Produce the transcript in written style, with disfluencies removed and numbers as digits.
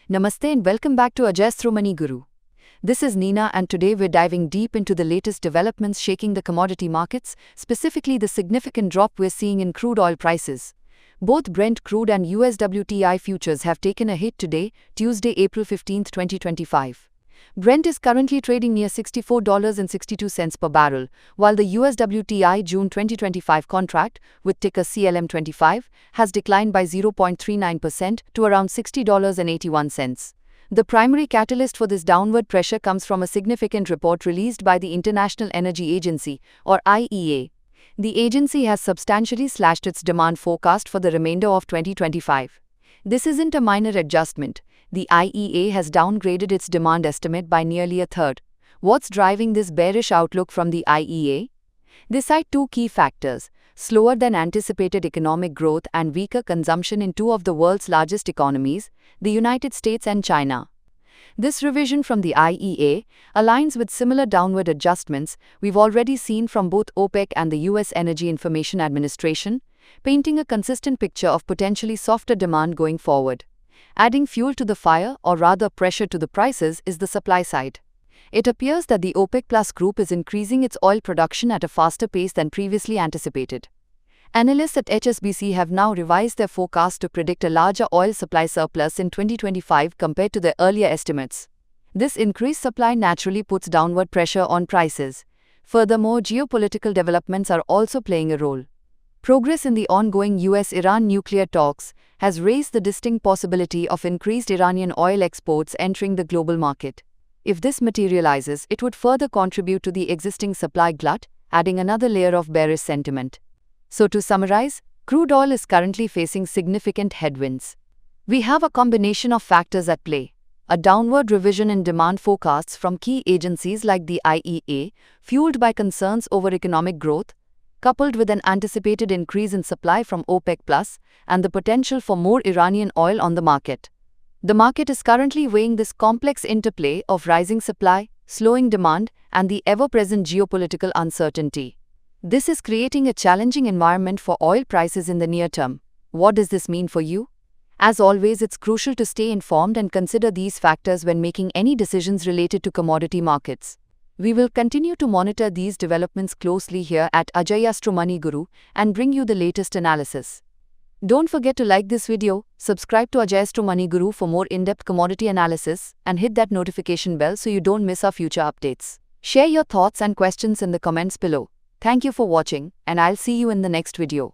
Namaste and welcome back to Ajastro Money Guru. This is Neena and today we're diving deep into the latest developments shaking the commodity markets, specifically the significant drop we're seeing in crude oil prices. Both Brent crude and US WTI futures have taken a hit today, Tuesday, April 15, 2025. Brent is currently trading near $64.62 per barrel, while the US WTI June 2025 contract, with ticker CLM25, has declined by 0.39% to around $60.81. The primary catalyst for this downward pressure comes from a significant report released by the International Energy Agency, or IEA. The agency has substantially slashed its demand forecast for the remainder of 2025. This isn't a minor adjustment. The IEA has downgraded its demand estimate by nearly a third. What's driving this bearish outlook from the IEA? They cite two key factors: slower than anticipated economic growth and weaker consumption in two of the world's largest economies, the United States and China. This revision from the IEA aligns with similar downward adjustments we've already seen from both OPEC and the US Energy Information Administration, painting a consistent picture of potentially softer demand going forward. Adding fuel to the fire, or rather pressure to the prices, is the supply side. It appears that the OPEC Plus group is increasing its oil production at a faster pace than previously anticipated. Analysts at HSBC have now revised their forecast to predict a larger oil supply surplus in 2025 compared to their earlier estimates. This increased supply naturally puts downward pressure on prices. Furthermore, geopolitical developments are also playing a role. Progress in the ongoing US-Iran nuclear talks has raised the distinct possibility of increased Iranian oil exports entering the global market. If this materializes, it would further contribute to the existing supply glut, adding another layer of bearish sentiment. So to summarize, crude oil is currently facing significant headwinds. We have a combination of factors at play: a downward revision in demand forecasts from key agencies like the IEA, fueled by concerns over economic growth, coupled with an anticipated increase in supply from OPEC+, and the potential for more Iranian oil on the market. The market is currently weighing this complex interplay of rising supply, slowing demand, and the ever-present geopolitical uncertainty. This is creating a challenging environment for oil prices in the near term. What does this mean for you? As always, it's crucial to stay informed and consider these factors when making any decisions related to commodity markets. We will continue to monitor these developments closely here at Ajastro Money Guru and bring you the latest analysis. Don't forget to like this video, subscribe to Ajastro Money Guru for more in-depth commodity analysis, and hit that notification bell so you don't miss our future updates. Share your thoughts and questions in the comments below. Thank you for watching, and I'll see you in the next video.